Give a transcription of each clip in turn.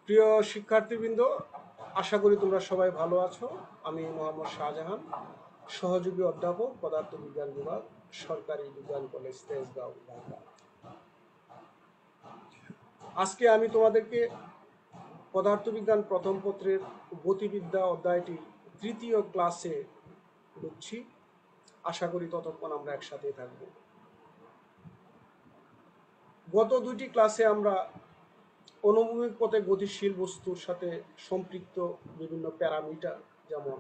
প্রিয় শিক্ষার্থীবৃন্দ, আশা করি তোমরা সবাই ভালো আছো। আমি মোহাম্মদ শাহজাহান, সহযোগী অধ্যাপক, পদার্থবিজ্ঞান বিভাগ, সরকারি বিজ্ঞান কলেজ, তেজগাঁও, ঢাকা। আজকে আমি তোমাদেরকে পদার্থবিজ্ঞান প্রথম পত্রের গতিবিদ্যা অধ্যায়টি তৃতীয় ক্লাসে ঢুকছি। আশা করি ততক্ষণ আমরা একসাথেই থাকব। গত দুইটি ক্লাসে আমরা অনুভূমিক পথে গতিশীল বস্তুর সাথে সম্পৃক্ত বিভিন্ন প্যারামিটার, যেমন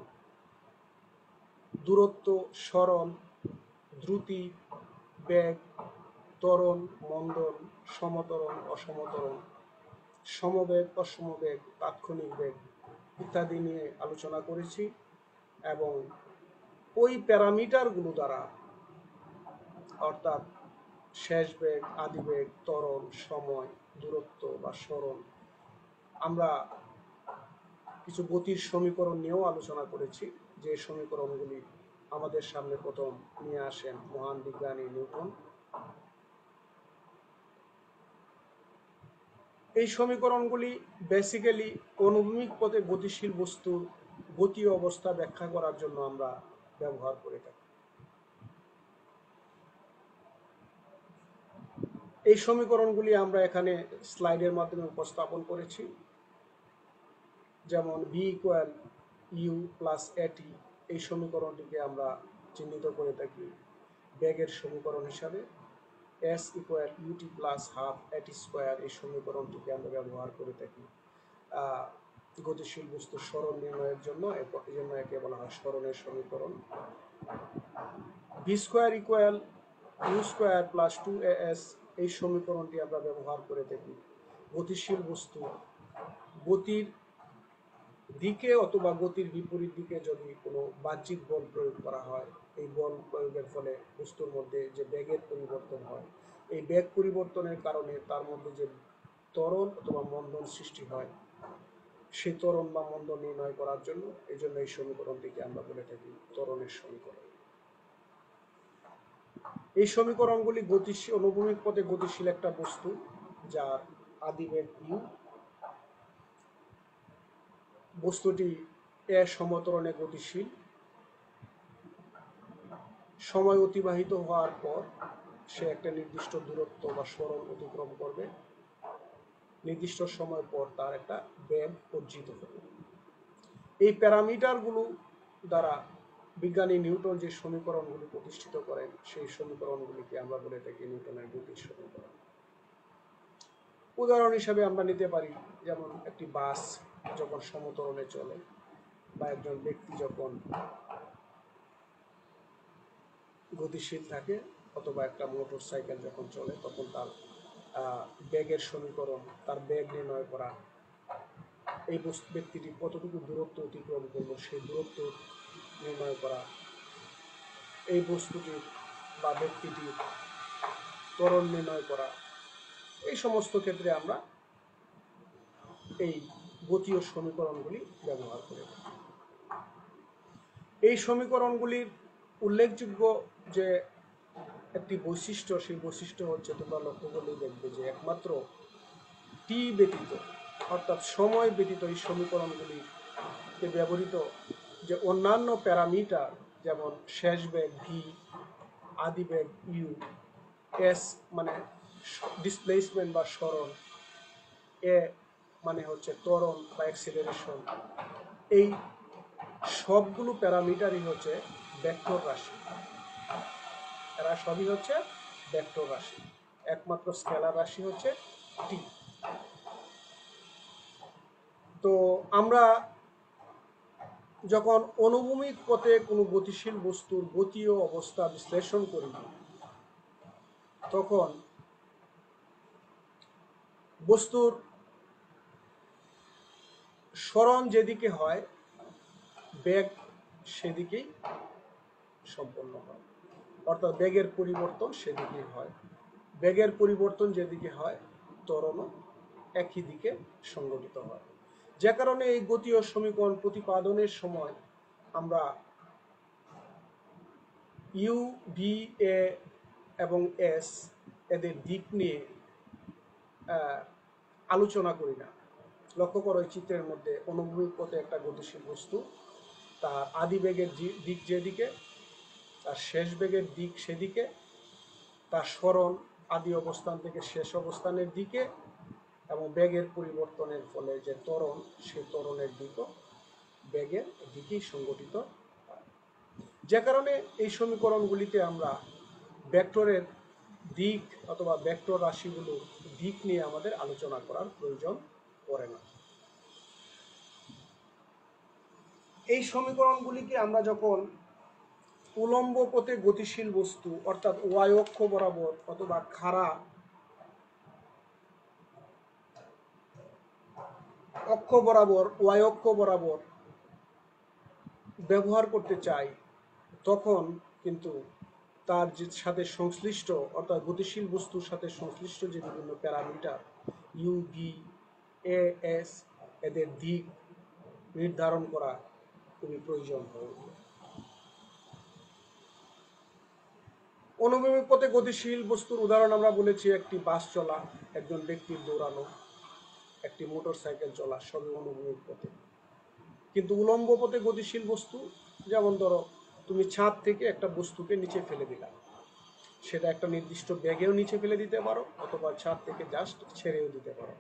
দূরত্ব, সরণ, দ্রুতি, বেগ, ত্বরণ, মন্দন, সমত্বরণ, অসমত্বরণ, সমবেগ, অসমবেগ, তাৎক্ষণিক বেগ ইত্যাদি নিয়ে আলোচনা করেছি এবং ওই প্যারামিটারগুলো দ্বারা, অর্থাৎ শেষ বেগ, আদিবেগ, ত্বরণ, সময়, দূরত্ব বা সরণ, আমরা কিছু গতির সমীকরণ নিয়েও আলোচনা করেছি, যে সমীকরণগুলি আমাদের সামনে প্রথম নিয়ে আসেন মহান বিজ্ঞানী নিউটন। এই সমীকরণগুলি বেসিক্যালি অনুভূমিক পথে গতিশীল বস্তুর গতীয় অবস্থা ব্যাখ্যা করার জন্য আমরা ব্যবহার করে থাকি। এই সমীকরণগুলি আমরা এখানে স্লাইডের মাধ্যমে উপস্থাপন করেছি। যেমন ভি ইকুয়াল ইউ প্লাস এটি, এই সমীকরণটিকে আমরা চিহ্নিত করে থাকি বেগের সমীকরণ হিসাবে। S equal UT plus half a t square, এই সমীকরণটিকে আমরা ব্যবহার করে থাকি গতিশীল বস্তুর সরণ নির্ণয়ের জন্য। এই জন্য একে বলা হয় সরণের সমীকরণ। V square equal you square plus 2as, এই সমীকরণটি আমরা ব্যবহার করে থাকি গতিশীল বস্তু গতির দিকে অথবা গতির বিপরীত দিকে যদি কোনো বাহ্যিক বল প্রয়োগ করা হয়, এই বল প্রয়োগের ফলে বস্তুর মধ্যে যে বেগের পরিবর্তন হয়, এই বেগ পরিবর্তনের কারণে তার মধ্যে যে ত্বরণ অথবা মন্দন সৃষ্টি হয়, সেই ত্বরণ বা মন্দন নির্ণয় করার জন্য এই জন্য এই সমীকরণটিকে আমরা বলে থাকি ত্বরণের সমীকরণ। এই সমীকরণগুলি গতিশীল অনুভূমিক পথে গতিশীল একটা বস্তু যার আদিবেগ ইউ, বস্তুটি এ সমতরণে গতিশীল, সময় অতিবাহিত হওয়ার পর সে একটা নির্দিষ্ট দূরত্ব বা সরণ অতিক্রম করবে, নির্দিষ্ট সময় পর তার একটা বেগ অর্জিত হবে। এই প্যারামিটারগুলো দ্বারা বিজ্ঞানী নিউটন যে সমীকরণগুলি প্রতিষ্ঠিত করেন, সেই সমীকরণগুলিকে আমরা বলে থাকি নিউটনের গতির সমীকরণ। উদাহরণ হিসাবে আমরা নিতে পারি, যেমন একটি বাস যখন সমতরণে চলে, বা একজন ব্যক্তি যখন গতিশীল থাকে, অথবা একটা মোটর সাইকেল যখন চলে, তখন তার বেগের সমীকরণ, তার বেগ নির্ণয় করা, এই ব্যক্তিটি কতটুকু দূরত্ব অতিক্রম করলো সেই দূরত্ব নির্ণয় করা, এই বস্তুটির বা ব্যক্তিটির ত্বরণ নির্ণয় করা, এই সমস্ত ক্ষেত্রে আমরা এই গতীয় সমীকরণগুলি ব্যবহার করে থাকি। এই সমীকরণগুলির উল্লেখযোগ্য যে একটি বৈশিষ্ট্য, সেই বৈশিষ্ট্য হচ্ছে, তোমরা লক্ষ্য করলেই দেখবে যে একমাত্র টি ব্যতীত, অর্থাৎ সময় ব্যতীত এই সমীকরণগুলিতে ব্যবহৃত যে অন্যান্য প্যারামিটার, যেমন শেষ বেগ ভি, আদি বেগ ইউ, এস মানে ডিসপ্লেসমেন্ট বা সরণ, এ মানে হচ্ছে ত্বরণ বা অ্যাক্সিলারেশন, এই সবগুলো প্যারামিটারই হচ্ছে ভেক্টর রাশি। এরা সবই হচ্ছে ভেক্টর রাশি, একমাত্র স্কেলার রাশি হচ্ছে টি। তো আমরা যখন অনুভূমিক পথে কোনো গতিশীল বস্তুর গতীয় অবস্থা বিশ্লেষণ করি, তখন বস্তুর সরণ যেদিকে হয়, বেগ সেদিকেই সম্পন্ন হয়, অর্থাৎ বেগের পরিবর্তন সেদিকেই হয়। বেগের পরিবর্তন যেদিকে হয়, ত্বরণও একই দিকে সংঘটিত হয়। যে কারণে এই গতীয় সমীকরণ প্রতিপাদনের সময় আমরা ইউ, ভি, এ এবং এস এদের দিক নিয়ে আলোচনা করি না, লক্ষ্য করো এই চিত্রের মধ্যে অনুভূমিক পথে একটা গতিশীল বস্তু, তার আদি বেগের দিক যেদিকে, তার শেষ বেগের দিক সেদিকে, তার সরণ আদি অবস্থান থেকে শেষ অবস্থানের দিকে, এবং বেগের পরিবর্তনের ফলে যে ত্বরণ, সেই ত্বরণের দিকও বেগের দিকেই সংগঠিত হয়। যে কারণে এই সমীকরণগুলিতে আমরা ভেক্টরের দিক অথবা ভেক্টর রাশিগুলোর দিক নিয়ে আমাদের আলোচনা করার প্রয়োজন পড়ে না। এই সমীকরণগুলিকে আমরা যখন উলম্ব পথে গতিশীল বস্তু অর্থাৎ ওয়াই অক্ষ বরাবর অথবা খাড়া অক্ষ বরাবর, ওয়াই অক্ষ বরাবর ব্যবহার করতে চাই, তখন কিন্তু তার যে সাথে সংশ্লিষ্ট অর্থাৎ গতিশীল বস্তুর সাথে সংশ্লিষ্ট যে বিভিন্ন parameter u, v, a, s, এদের দিক নির্ধারণ করা খুবই প্রয়োজন হয়ে ওঠে। অনুভূমিক পথে গতিশীল বস্তুর উদাহরণ আমরা বলেছি একটি বাস চলা, একজন ব্যক্তির দৌড়ানো, একটি মোটর সাইকেল চলা, সবই অনুভূমিক পথে। কিন্তু উলম্ব পথে গতিশীল বস্তু, যেমন ধরো তুমি ছাদ থেকে একটা বস্তুকে নিচে ফেলে দিলা, সেটা একটা নির্দিষ্ট বেগেও নিচে ফেলে দিতে পারো অথবা ছাদ থেকে জাস্ট ছেড়েও দিতে পারো।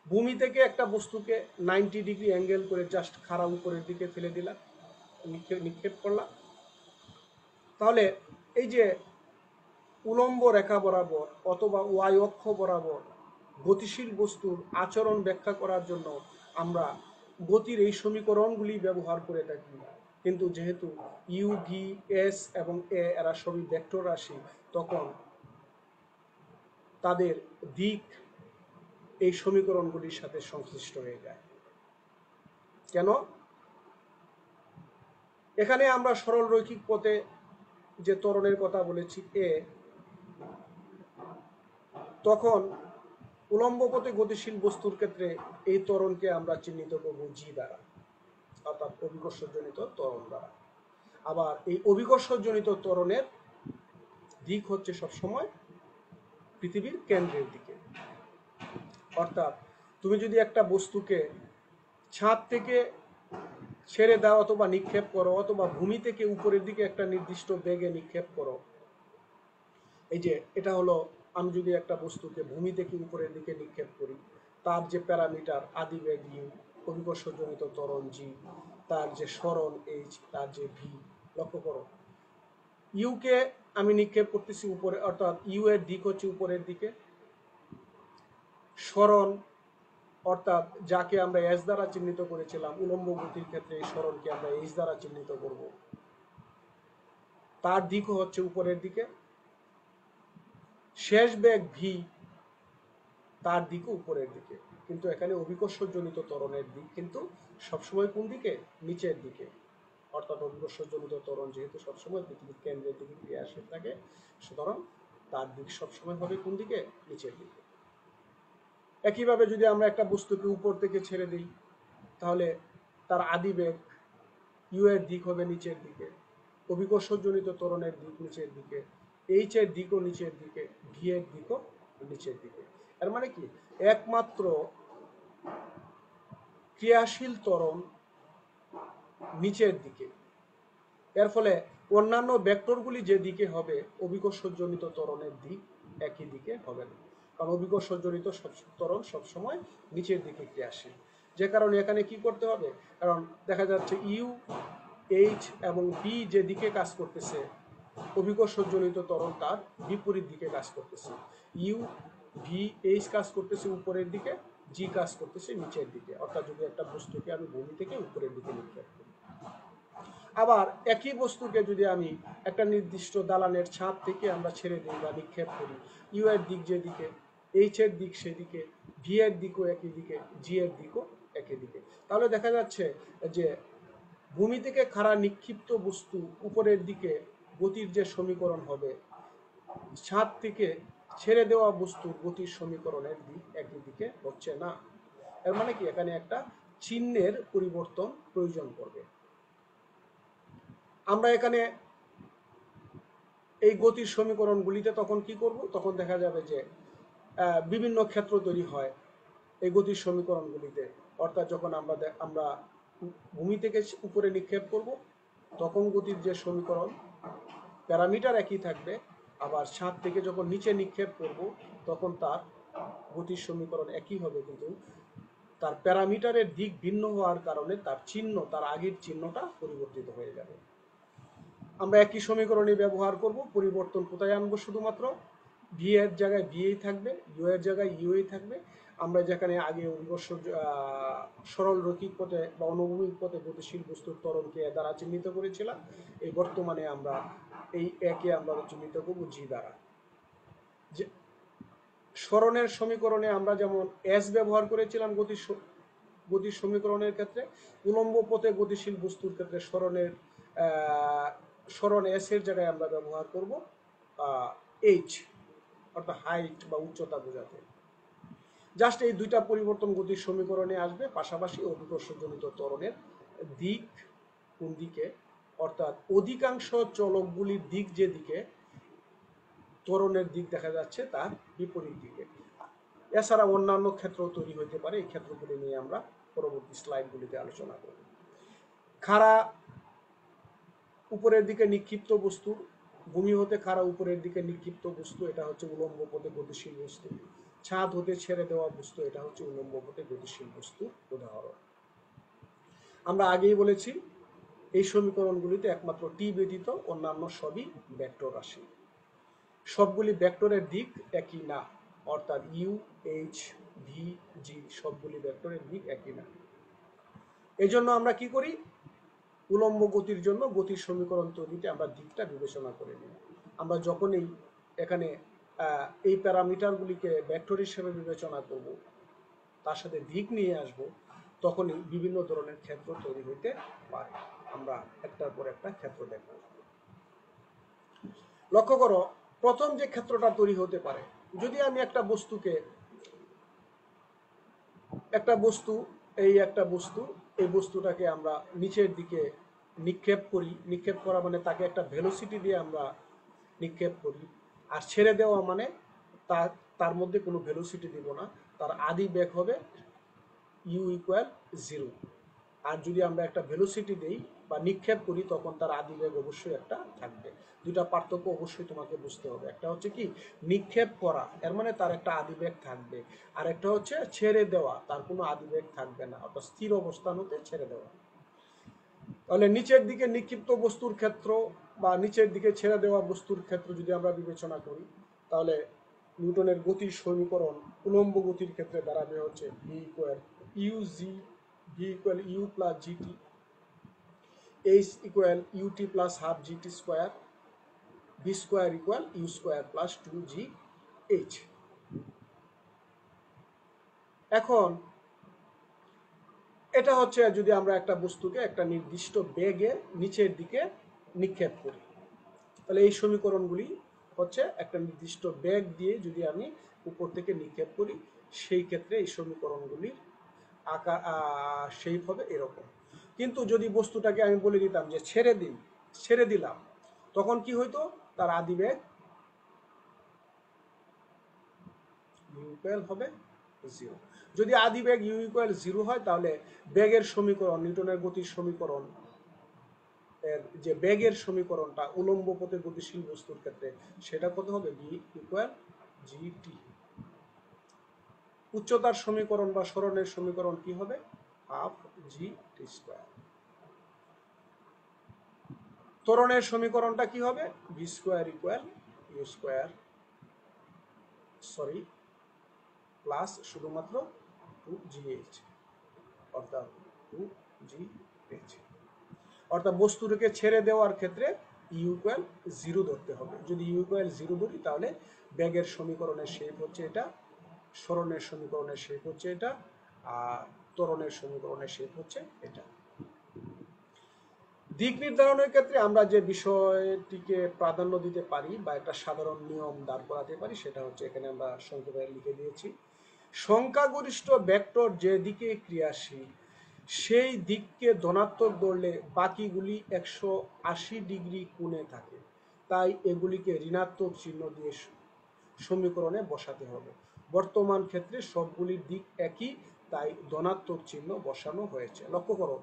ভূমি থেকে একটা বস্তুকে 90 ডিগ্রি অ্যাঙ্গেল করে জাস্ট খাড়া উপরের দিকে ফেলে দিলা, নিক্ষেপ করলা, তাহলে এই যে উলম্ব রেখা বরাবর অথবা ওয়াই অক্ষ বরাবর গতিশীল বস্তুর আচরণ ব্যাখ্যা করার জন্য আমরা গতির এই সমীকরণগুলি ব্যবহার করে থাকি। কিন্তু যেহেতু ইউ, ভি, এস এবং এ এরা সবই ভেক্টর রাশি, তখন তাদের দিক এই সমীকরণগুলির সাথে সংশ্লিষ্ট হয়ে যায়। কেন? এখানে আমরা সরল রৈখিক পথে যে ত্বরণের কথা বলেছি এ, তখন উলম্ব পথে গতিশীল বস্তুর ক্ষেত্রে এই ত্বরণকে আমরা চিহ্নিত করব জি দ্বারা, অর্থাৎ অভিকর্ষজনিত ত্বরণ দ্বারা। আবার এই অভিকর্ষজনিত ত্বরণের দিক হচ্ছে সবসময় পৃথিবীর কেন্দ্রের দিকে। অর্থাৎ তুমি যদি একটা বস্তুকে ছাদ থেকে ছেড়ে দাও অথবা নিক্ষেপ করো, অথবা ভূমি থেকে উপরের দিকে একটা নির্দিষ্ট বেগে নিক্ষেপ করো, এই যে এটা হলো, আমি যদি একটা বস্তুকে ভূমি থেকে উপরের দিকে নিক্ষেপ করি, তার যে প্যারামিটার আদি বেগ ইউ, অভিকর্ষজনিত ত্বরণ জি, তার যে সরণ এইচ, তার যে ভি, লক্ষ্য করো ইউকে আমি নিক্ষেপ করতেছি উপরে, অর্থাৎ ইউ এর দিক হচ্ছে উপরের দিকে, সরণ অর্থাৎ যাকে আমরা এস দ্বারা চিহ্নিত করেছিলাম উলম্ব গতির ক্ষেত্রে, এই সরণকে আমরা এইচ দ্বারা চিহ্নিত করব, তার দিকও হচ্ছে উপরের দিকে। শেষ বেগ ভি, তার দিকও উপরের দিকে। কিন্তু এখানে অভিকর্ষজনিত ত্বরণের দিক কিন্তু সবসময় কোন দিকে? নিচের দিকে। অর্থাৎ অভিকর্ষজনিত ত্বরণ যেহেতু সবসময় পৃথিবীর কেন্দ্রের দিকে ক্রিয়াশীল থাকে, সুতরাং তার দিক সবসময় হবে কোন দিকে? নিচের দিকে। একইভাবে যদি আমরা একটা বস্তুকে উপর থেকে ছেড়ে দিই, তাহলে তার আদি বেগ ইউ এর দিক হবে নিচের দিকে, অভিকর্ষজনিত ত্বরণের দিক নিচের দিকে, এইচ এর দিকও নিচের দিকে, ভি এর দিকও নিচের দিকে। এর মানে কি, একমাত্র ক্রিয়াশীল ত্বরণ নিচের দিকে। এর ফলে অন্যান্য ভেক্টরগুলি যে দিকে হবে, অভিকর্ষজনিত ত্বরণের দিক একই দিকে হবে না, কারণ অভিকর্ষজনিত ত্বরণ সবসময় নিচের দিকে ক্রিয়াশীল। যে কারণে এখানে কি করতে হবে, কারণ দেখা যাচ্ছে ইউ, এইচ এবং বি যে দিকে কাজ করতেছে, অভিকর্ষজনিত ত্বরণ তার বিপরীত দিকে কাজ করতেছে। ইউ, ভি, এইচ কাজ করতেছে উপরের দিকে, জি কাজ করতেছে নিচের দিকে। অর্থাৎ যদি একটা বস্তুকে আমি ভূমি থেকে উপরের দিকে নিক্ষেপ করি, আবার একই বস্তুকে যদি আমি একটা নির্দিষ্ট দালানের ছাদ থেকে আমরা ছেড়ে দিই বা নিক্ষেপ করি, ইউ এর দিক যেদিকে, এইচ এর দিক সেদিকে, ভি এর দিকও একই দিকে, জি এর দিকও একই দিকে, তাহলে দেখা যাচ্ছে যে ভূমি থেকে খাড়া নিক্ষিপ্ত বস্তু উপরের দিকে গতির যে সমীকরণ হবে, ছাদ থেকে ছেড়ে দেওয়া বস্তুর গতির সমীকরণের দিক একই দিকে হচ্ছে না। এর মানে কি, এখানে একটা চিহ্নের পরিবর্তন প্রয়োজন পড়বে। আমরা এখানে এই গতির সমীকরণগুলিতে তখন কি করব, তখন দেখা যাবে যে বিভিন্ন ক্ষেত্র তৈরি হয়। এই গতির সমীকরণগুলিতে, অর্থাৎ যখন আমরা ভূমি থেকে উপরে নিক্ষেপ করব তখন গতির যে সমীকরণ প্যারামিটার একই থাকবে, আবার ছাদ থেকে যখন নিচে নিক্ষেপ করব তখন তার গতির সমীকরণ একই হবে, কিন্তু তার প্যারামিটারের দিক ভিন্ন হওয়ার কারণে তার চিহ্ন, তার আগের চিহ্নটা পরিবর্তিত হয়ে যাবে। আমরা একই সমীকরণই ব্যবহার করব, পরিবর্তন কোথায় আনবো? শুধুমাত্র ভি এর জায়গায় ভিই থাকবে, ইউ এর জায়গায় ইউই থাকবে। আমরা যেখানে আগে সরল রৈখিক পথে বা অনুভূমিক পথে গতিশীল বস্তুর ত্বরণকে এ দ্বারা চিহ্নিত করেছিলাম, এই বর্তমানে আমরা এই একে আমরা চিহ্নিত করব জি দ্বারা। সরণের সমীকরণে আমরা যেমন এস ব্যবহার করেছিলাম গতির সমীকরণের ক্ষেত্রে, উলম্ব পথে গতিশীল বস্তুর ক্ষেত্রে সরণ এস এর জায়গায় আমরা ব্যবহার করব এইচ, অর্থাৎ হাইট বা উচ্চতা বোঝাতে। জাস্ট এই দুইটা পরিবর্তন গতির সমীকরণে আসবে, পাশাপাশি অভিকর্ষজনিত ত্বরণের দিক কোন দিকে, অর্থাৎ অধিকাংশ চলকগুলির দিক যেদিকে, ত্বরণের দিক দেখা যাচ্ছে তার বিপরীত দিকে। এছাড়া অন্যান্য ক্ষেত্র তৈরি হতে পারে, এই ক্ষেত্রগুলি নিয়ে আমরা পরবর্তী স্লাইডগুলিতে আলোচনা করব। খাড়া উপরের দিকে নিক্ষিপ্ত বস্তু, ভূমি হতে খাড়া উপরের দিকে নিক্ষিপ্ত বস্তু, এটা হচ্ছে উলম্ব পথে গতিশীল বস্তু। ছাদ হতে ছেড়ে দেওয়া বস্তু, এটা হচ্ছে উলম্ব পথে গতিশীল বস্তু উদাহরণ। আমরা আগেই বলেছি এই সমীকরণগুলিতে একমাত্র টি ব্যতীত অন্যান্য সবই ভেক্টর রাশি। সবগুলি ভেক্টরের দিক একই না, অর্থাৎ ইউ, এইচ, ভি, জি সবগুলি ভেক্টরের দিক একই না। এই জন্য আমরা কি করি? উলম্ব গতির জন্য গতির সমীকরণ তৈরিতে আমরা দিকটা বিবেচনা করে নিই। আমরা যখনই এখানে এই প্যারামিটারগুলিকে ভেক্টর হিসেবে বিবেচনা করব, তার সাথে দিক নিয়ে আসব, তখনই বিভিন্ন ধরনের ক্ষেত্র তৈরি হইতে পারে। আমরা একটার পর একটা ক্ষেত্র দেখব। লক্ষ্য করো, প্রথম যে ক্ষেত্রটা তৈরি হতে পারে, যদি আমি একটা বস্তু, এই বস্তুটাকে আমরা নিচের দিকে নিক্ষেপ করি, নিক্ষেপ করা মানে তাকে একটা ভেলোসিটি দিয়ে আমরা নিক্ষেপ করি, আর ছেড়ে দেওয়া মানে তার মধ্যে কোনো ভেলোসিটি দিব না, তার আদি বেগ হবে ইউ ইকুয়াল 0। আর যদি আমরা একটা ভেলোসিটি দেই বা নিক্ষেপ করি, তখন তার আদি বেগ অবশ্যই একটা থাকবে। দুটা পার্থক্য অবশ্যই তোমাকে বুঝতে হবে। একটা হচ্ছে কি নিক্ষেপ করা, এর মানে তার একটা আদি বেগ থাকবে, আর একটা হচ্ছে ছেড়ে দেওয়া, তার কোনো আদি বেগ থাকবে না, অর্থাৎ স্থির অবস্থান হতে ছেড়ে দেওয়া। তাহলে নিচের দিকে নিক্ষিপ্ত বস্তুর ক্ষেত্র বা নিচের দিকে ছেড়ে দেওয়া বস্তুর ক্ষেত্র যদি আমরা বিবেচনা করি, তাহলে নিউটনের গতির সমীকরণ উলম্ব গতির ক্ষেত্রে দাঁড়াবে হচ্ছে V equal U G, V equal U plus GT, H equal UT plus half GT square, V square equal you square plus two G H. এখন এটা হচ্ছে যদি আমরা একটা বস্তুকে একটা নির্দিষ্ট বেগে নিচের দিকে নিক্ষেপ করি, তাহলে এই সমীকরণগুলি হচ্ছে একটা নির্দিষ্ট বেগ দিয়ে যদি আমি উপর থেকে নিক্ষেপ করি, সেই ক্ষেত্রে এই সমীকরণগুলির আকার শেপ হবে এরকম। কিন্তু যদি বস্তুটাকে আমি বলে দিতাম যে ছেড়ে দিলাম, তখন কি হইতো? তার আদি বেগ ইউ ইকুয়াল হবে 0। যদি আদি বেগ ইউ ইকুয়াল 0 হয়, তাহলে বেগের সমীকরণ, নিউটনের গতির সমীকরণ এর যে বেগের সমীকরণটা উলম্ব পথে গতিশীল বস্তুর ক্ষেত্রে, সেটা কত হবে? V equal GT. উচ্চতার সমীকরণ বা সরণের সমীকরণ কি হবে? হাফ জি টি স্কোয়ার। ত্বরণের সমীকরণটা কি হবে? V square equal you square, plus শুধুমাত্র 2gh, অর্থাৎ 2gh। অর্থাৎ বস্তুটাকে ছেড়ে দেওয়ার ক্ষেত্রে ইউ ইকুয়াল 0 ধরতে হবে। যদি ইউ ইকুয়াল 0 ধরি, তাহলে বেগের সমীকরণের শেপ হচ্ছে এটা, সরণের সমীকরণের শেপ হচ্ছে এটা, আর ত্বরণের সমীকরণের শেপ হচ্ছে এটা। দিক নির্ধারণের ক্ষেত্রে আমরা যে বিষয়টিকে প্রাধান্য দিতে পারি বা একটা সাধারণ নিয়ম দাঁড় করাতে পারি, সেটা হচ্ছে এখানে আমরা সংক্ষেপে লিখে দিয়েছি। সংখ্যাগরিষ্ঠ ভেক্টর যে দিকে ক্রিয়াশীল, সেই দিককে ধনাত্মক ধরলে বাকিগুলি 180 ডিগ্রি কোণে থাকে, তাই এগুলিকে ঋণাত্মক চিহ্ন দিয়ে সমীকরণে বসাতে হবে। বর্তমান ক্ষেত্রে সবগুলির দিক একই, তাই ধনাত্মক চিহ্ন বসানো হয়েছে। লক্ষ্য করো,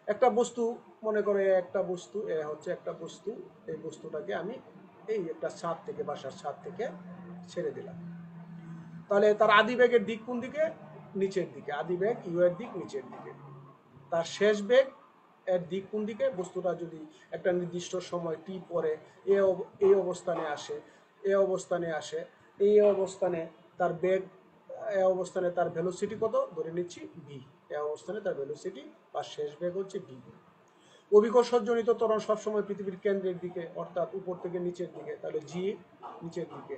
একটা বস্তু, মনে করো একটা বস্তু, এ হচ্ছে একটা বস্তু, এই বস্তুটাকে আমি এই একটা ছাদ থেকে, বাসার ছাদ থেকে ছেড়ে দিলাম। তাহলে তার আদি বেগের দিক কোন দিকে? নিচের দিকে। আদি বেগ ইউ এর দিক নিচের দিকে। তার শেষ বেগ এর দিক কোন দিকে? বস্তুটা যদি একটা নির্দিষ্ট সময় টি পরে এই অবস্থানে আসে, এই অবস্থানে আসে, এই অবস্থানে তার বেগ, এই অবস্থানে তার ভেলোসিটি কত ধরে নিচ্ছি? ভি। এই অবস্থানে তার ভেলোসিটি বা শেষ বেগ হচ্ছে ভি। অভিকর্ষজনিত ত্বরণ সবসময় পৃথিবীর কেন্দ্রের দিকে, অর্থাৎ উপর থেকে নিচের দিকে, তাহলে জি নিচের দিকে।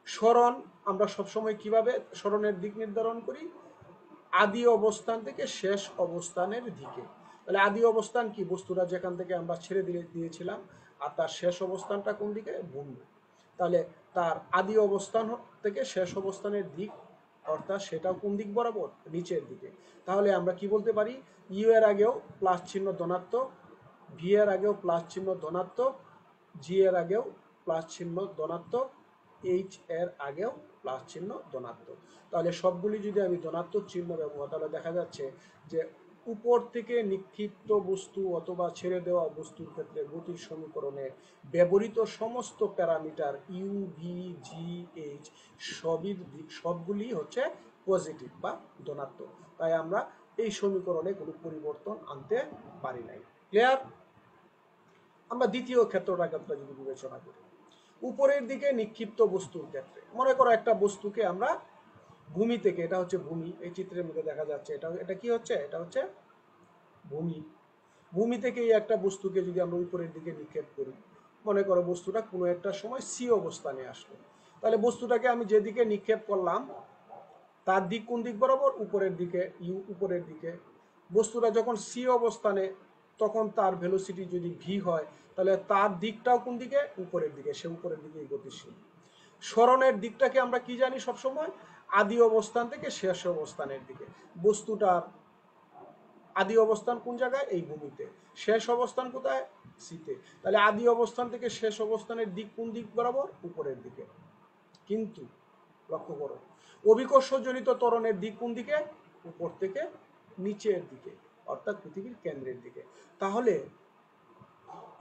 সরণ আমরা সবসময় কিভাবে সরণের দিক নির্ধারণ করি? আদি অবস্থান থেকে শেষ অবস্থানের দিকে। তাহলে আদি অবস্থান কি? বস্তুটা যেখান থেকে আমরা ছেড়ে দিয়েছিলাম, আর তার শেষ অবস্থানটা কোন দিকে? ভূমি। তাহলে তার আদি অবস্থান থেকে শেষ অবস্থানের দিক, অর্থাৎ সেটাও কোন দিক বরাবর? নিচের দিকে। তাহলে আমরা কি বলতে পারি? ইউ এর আগেও প্লাস চিহ্ন ধনাত্মক, ভি এর আগেও প্লাস চিহ্ন ধনাত্মক, জি এর আগেও প্লাস চিহ্ন ধনাত্মক, এইচ এর আগেও প্লাস চিহ্ন ধনাত্মক। তাহলে সবগুলি যদি আমি ধনাত্মক চিহ্ন ব্যবহার, তাহলে দেখা যাচ্ছে যে উপর থেকে নিক্ষিপ্ত বস্তু অথবা ছেড়ে দেওয়া বস্তুর ক্ষেত্রে গতির সমীকরণে ব্যবহৃত সমস্ত parameter u, v, g, h সবগুলি হচ্ছে পজিটিভ বা ধনাত্মক। তাই আমরা এই সমীকরণে কোনো পরিবর্তন আনতে পারি নাই। ক্লিয়ার? আমরা দ্বিতীয় ক্ষেত্রটাকে যদি বিবেচনা করি, উপরের দিকে নিক্ষিপ্ত বস্তুর ক্ষেত্রে, মনে করো একটা বস্তুকে আমরা ভূমি থেকে, এটা হচ্ছে ভূমি, এই চিত্রের মধ্যে দেখা যাচ্ছে, এটা কি হচ্ছে? এটা হচ্ছে ভূমি। ভূমি থেকে এই একটা বস্তুকে যদি আমরা উপরের দিকে নিক্ষেপ করি, মনে করো বস্তুটা কোনো একটা সময় সি অবস্থানে আসলো, তাহলে বস্তুটাকে আমি যেদিকে নিক্ষেপ করলাম তার দিক কোন দিক বরাবর? উপরের দিকে, ইউ উপরের দিকে। বস্তুটা যখন সি অবস্থানে, তখন তার ভেলোসিটি যদি ভি হয়, তাহলে তার দিকটাও কোন দিকে? উপরের দিকে, সে উপরের দিকেই গতিশীল। সরণের দিকটাকে আমরা কি জানি সবসময়? আদি অবস্থান থেকে শেষ অবস্থানের দিকে। বস্তুটার আদি অবস্থান কোন জায়গায়? এই ভূমিতে। শেষ অবস্থান কোথায়? সিতে। তাহলে আদি অবস্থান থেকে শেষ অবস্থানের দিক কোন দিক বরাবর? উপরের দিকে। কিন্তু লক্ষ্য করো, অভিকর্ষজনিত ত্বরণের দিক কোন দিকে? উপর থেকে নিচের দিকে, অর্থাৎ পৃথিবীর কেন্দ্রের দিকে। তাহলে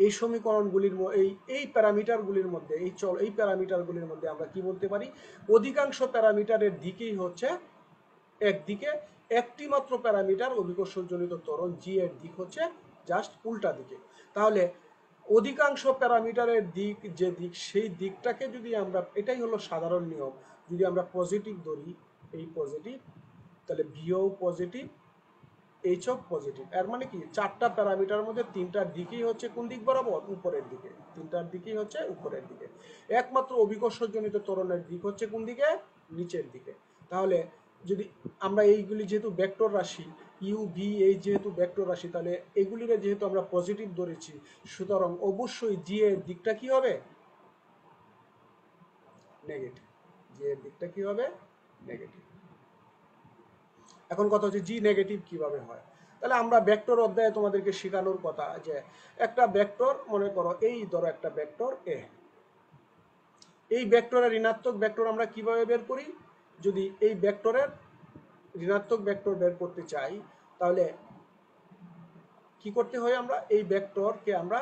এই সমীকরণগুলির এই প্যারামিটারগুলির মধ্যে, এই প্যারামিটারগুলির মধ্যে আমরা কি বলতে পারি? অধিকাংশ প্যারামিটারের দিকেই হচ্ছে একদিকে, একটি মাত্র প্যারামিটার অভিকর্ষজনিত ত্বরণ জি এর দিক হচ্ছে জাস্ট উল্টা দিকে। তাহলে অধিকাংশ প্যারামিটারের দিক যে দিক, সেই দিকটাকে যদি আমরা, এটাই হলো সাধারণ নিয়ম, যদি আমরা পজিটিভ ধরি, এই পজিটিভ, তাহলে ভিও পজিটিভ, এইচ অফ পজিটিভ। এর মানে কি? চারটা প্যারামিটার মধ্যে তিনটার দিকেই হচ্ছে কোন দিক বরাবর? উপরের দিকে। তিনটার দিকেই হচ্ছে উপরের দিকে। একমাত্র অভিকর্ষজনিত ত্বরণের দিক হচ্ছে কোন দিকে? নিচের দিকে। তাহলে যদি আমরা এইগুলি যেহেতু ভেক্টর রাশি, ইউ ভি এই যেহেতু ভেক্টর রাশি, তাহলে এগুলির যেহেতু আমরা পজিটিভ ধরেছি, সুতরাং অবশ্যই জি এর দিকটা কি হবে? নেগেটিভ। জি এর দিকটা কি হবে? নেগেটিভ। এখন কথা হচ্ছে জি নেগেটিভ কিভাবে হয়। তাহলে আমরা ভেক্টর অধ্যায়ে তোমাদেরকে শেখানোর কথা যে একটা ভেক্টর, মনে করো এই ধরো একটা ভেক্টর এ, এই ভেক্টরের ঋণাত্মক ভেক্টর আমরা কিভাবে বের করি? যদি এই ভেক্টরের ঋণাত্মক ভেক্টর বের করতে চাই, তাহলে কি করতে হয়? আমরা এই ভেক্টরকে আমরা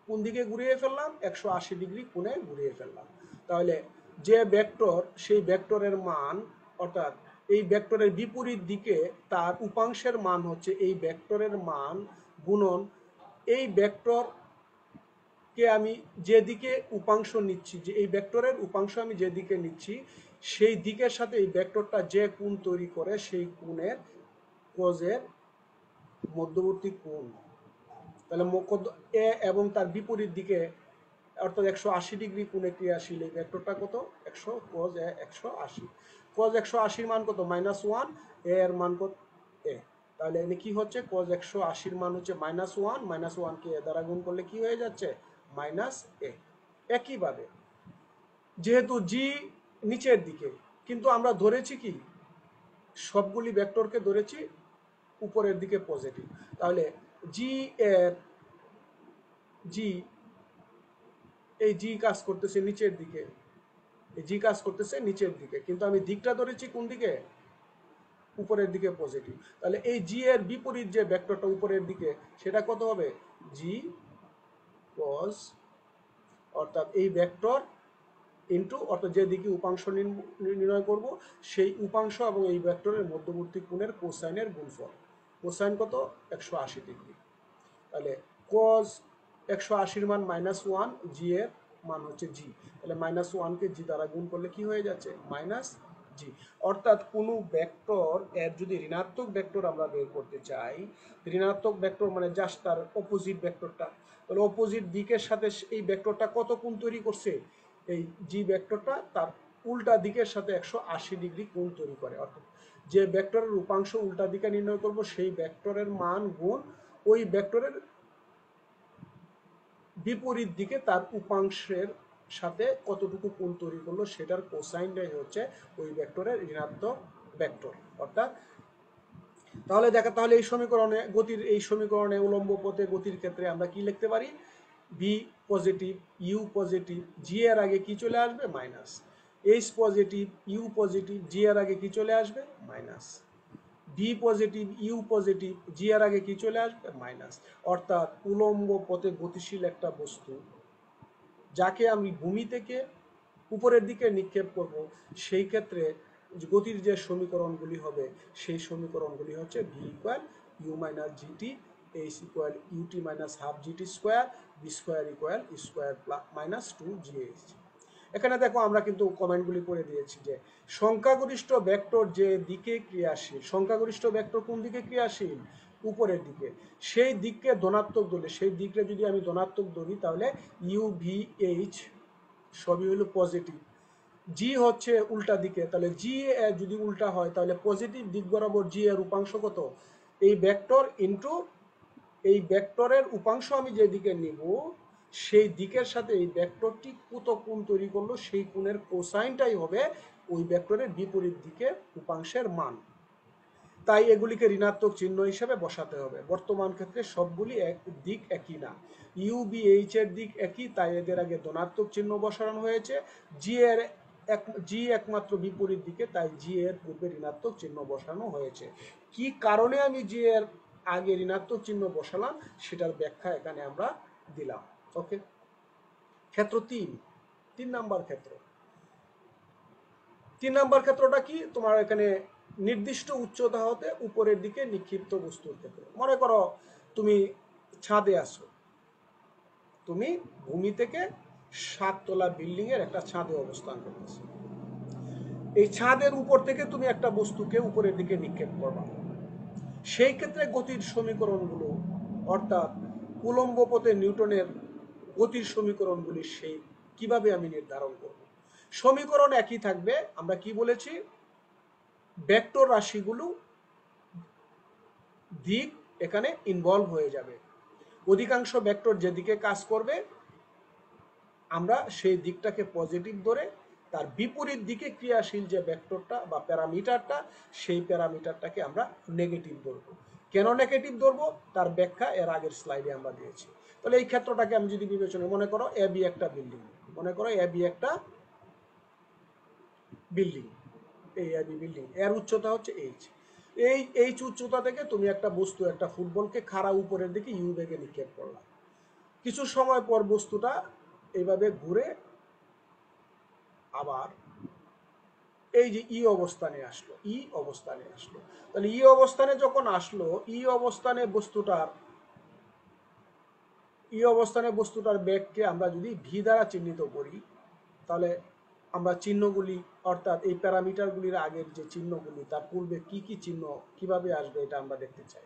কোন দিকে ঘুরিয়ে ফেললাম? 180 ডিগ্রি কোণে ঘুরিয়ে ফেললাম। তাহলে যে ভেক্টর, সেই ভেক্টরের মান, অর্থাৎ এই ভেক্টরের বিপরীত দিকে তার উপাংশের মান হচ্ছে এই ভেক্টরের মান গুণন এই ভেক্টরকে আমি যেদিকে উপাংশ নিচ্ছি, যে এই ভেক্টরের উপাংশ আমি যেদিকে নিচ্ছি, সেই দিকের সাথে এই ভেক্টরটা যে কোণ তৈরি করে, সেই কোণের কোজের মধ্যবর্তী কোণ। তাহলে এ এবং তার বিপরীত দিকে, অর্থাৎ 180 ডিগ্রি কোণে ক্রিয়াশীল এই ভেক্টরটা কত? 100 cos এ 180। cos 180 মান কত? -1। এ এর মান কত? এ। তাহলে এখানে কি হচ্ছে? cos 180 মান হচ্ছে -1, -1 কে এ দ্বারা গুণ করলে কি হয়ে যাচ্ছে? -a। একইভাবে যেহেতু জি নিচের দিকে, কিন্তু আমরা ধরেছি কি? সবগুলি ভেক্টরকে ধরেছি উপরের দিকে পজিটিভ। তাহলে জি এর জি, এই জি কাজ করতেছে নিচের দিকে, জি কাজ করতেছে নিচের দিকে, কিন্তু আমি দিকটা ধরেছি কোন দিকে, উপরের দিকে পজিটিভ। তাহলে এই জি এর বিপরীত যে ভেক্টরটা উপরের দিকে সেটা কত হবে, জি কজ, অর্থাৎ এই ভেক্টর ইনটু, অর্থাৎ যে দিকে উপাংশ নির্ণয় করব সেই উপাংশ এবং এই ভেক্টরের মধ্যবর্তী কোণের কোসাইনের গুণফল। কোসাইন কত, 180 ডিগ্রি। তাহলে কজ 180-র মান -1, জি এর মান হচ্ছে জি, তাহলে -1কে জি দ্বারা গুণ করলে কি হয়ে যাচ্ছে, মাইনাস জি। অর্থাৎ কোনো ভেক্টর এর যদি ঋণাত্মক ভেক্টর আমরা বের করতে চাই, ঋণাত্মক ভেক্টর মানে জাস্ট তার অপোজিট ভেক্টরটা, তাহলে অপোজিট দিকের সাথে এই ভেক্টরটা কত কোণ তৈরি করছে, এই জি ভেক্টরটা তার উল্টা দিকের সাথে 180 ডিগ্রি কোণ তৈরি করে। অর্থাৎ যে ভেক্টরের উপাংশ উল্টা দিকে নির্ণয় করব সেই ভেক্টরের মান গুণ ওই ভেক্টরের বিপরীত দিকে তার উপাংশের সাথে কতটুকু কোণ তৈরি করলো সেটার কোসাইনটাই হচ্ছে ওই ভেক্টরের ঋণাত্মক ভেক্টর। অর্থাৎ তাহলে এই সমীকরণে গতির এই সমীকরণে উলম্ব পথে গতির ক্ষেত্রে আমরা কি লিখতে পারি, V positive, U positive, G এর আগে কি চলে আসবে, minus. H positive, U positive, G এর আগে কি চলে আসবে, minus. V positive, U positive, G এর আগে কি চলে আসবে, মাইনাস। অর্থাৎ উলম্ব পথে গতিশীল একটা বস্তু যাকে আমি ভূমি থেকে উপরের দিকে নিক্ষেপ করব, সেই ক্ষেত্রে গতির যে সমীকরণগুলি হবে সেই সমীকরণগুলি হচ্ছে V equal u minus g t, H equal u t minus half GT square, v square equal square minus 2 g h. এখানে দেখো আমরা কিন্তু কমেন্টগুলি করে দিয়েছি যে সংখ্যাগরিষ্ঠ ভেক্টর যে দিকে ক্রিয়াশীল, সংখ্যাগরিষ্ঠ ভেক্টর কোন দিকে ক্রিয়াশীল, উপরের দিকে, সেই দিককে ধনাত্মক ধরলে, সেই দিককে যদি আমি ধনাত্মক ধরি তাহলে ইউ ভি এইচ সবই হলো পজিটিভ। জি হচ্ছে উল্টা দিকে, তাহলে জি যদি উল্টা হয় তাহলে পজিটিভ দিক বরাবর জি এর উপাংশ কত, এই ভেক্টর ইনটু এই ভেক্টরের উপাংশ আমি যে দিকে নিব সেই দিকের সাথে এই ভেক্টরটি কত কোণ তৈরি করলো সেই কোণের কোসাইনটাই হবে ওই ভেক্টরের বিপরীত দিকে উপাংশের মান। তাই এগুলিকে ঋণাত্মক চিহ্ন হিসেবে বসাতে হবে। বর্তমান ক্ষেত্রে সবগুলি দিক একই না, ইউ বি এইচ এর দিক একই, তাই এদের আগে ধনাত্মক চিহ্ন বসানো হয়েছে। জি এর জি একমাত্র বিপরীত দিকে, তাই জি এর পূর্বে ঋণাত্মক চিহ্ন বসানো হয়েছে। কি কারণে আমি জি এর আগে ঋণাত্মক চিহ্ন বসালাম সেটার ব্যাখ্যা এখানে আমরা দিলাম। ওকে, ক্ষেত্র 3 নাম্বার ক্ষেত্র। 3 নাম্বার ক্ষেত্রটা কি, তোমার এখানে নির্দিষ্ট উচ্চতা হতে উপরের দিকে নিক্ষিপ্ত বস্তুর ক্ষেত্রে। মনে করো তুমি ছাদে আসো, তুমি ভূমি থেকে 7 তলা বিল্ডিং এর একটা ছাদে অবস্থান করতেছো, এই ছাদের উপর থেকে তুমি একটা বস্তুকে উপরের দিকে নিক্ষেপ করবা। সেই ক্ষেত্রে গতির সমীকরণগুলো, অর্থাৎ উলম্ব পথে নিউটনের গতির সমীকরণগুলি সেই কিভাবে আমি নির্ধারণ করব, সমীকরণ একই থাকবে। আমরা কি বলেছি, ভেক্টর রাশিগুলো দিক এখানে ইনভলভ হয়ে যাবে। অধিকাংশ ভেক্টর যেদিকে কাজ করবে আমরা সেই দিকটাকে পজিটিভ ধরে তার বিপরীত দিকে ক্রিয়াশীল যে ভেক্টরটা বা প্যারামিটারটা সেই প্যারামিটারটাকে আমরা নেগেটিভ ধরবো। কেন নেগেটিভ ধরবো তার ব্যাখ্যা এর আগের স্লাইডে আমরা দিয়েছি। তাহলে এই ক্ষেত্রটাকে আমি যদি বিবেচনা, মনে করো এ বি একটা বিল্ডিং, মনে করো এ বি একটা বিল্ডিং, এই এ বি বিল্ডিং এর উচ্চতা হচ্ছে এইচ। এই এইচ উচ্চতা থেকে তুমি একটা বস্তু, একটা ফুটবলকে খাড়া উপরের দিকে ইউ বেগে নিক্ষেপ করলাম। কিছু সময় পর বস্তুটা এইভাবে ঘুরে আবার এই যে ই অবস্থানে আসলো, ই অবস্থানে আসলো। তাহলে ই অবস্থানে যখন আসলো, ই অবস্থানে বস্তুটার বেগকে আমরা যদি ভি দ্বারা চিহ্নিত করি, তাহলে আমরা চিহ্নগুলি, অর্থাৎ এই প্যারামিটারগুলির আগের যে চিহ্নগুলি তার পূর্বে কি কি চিহ্ন কিভাবে আসবে এটা আমরা দেখতে চাই।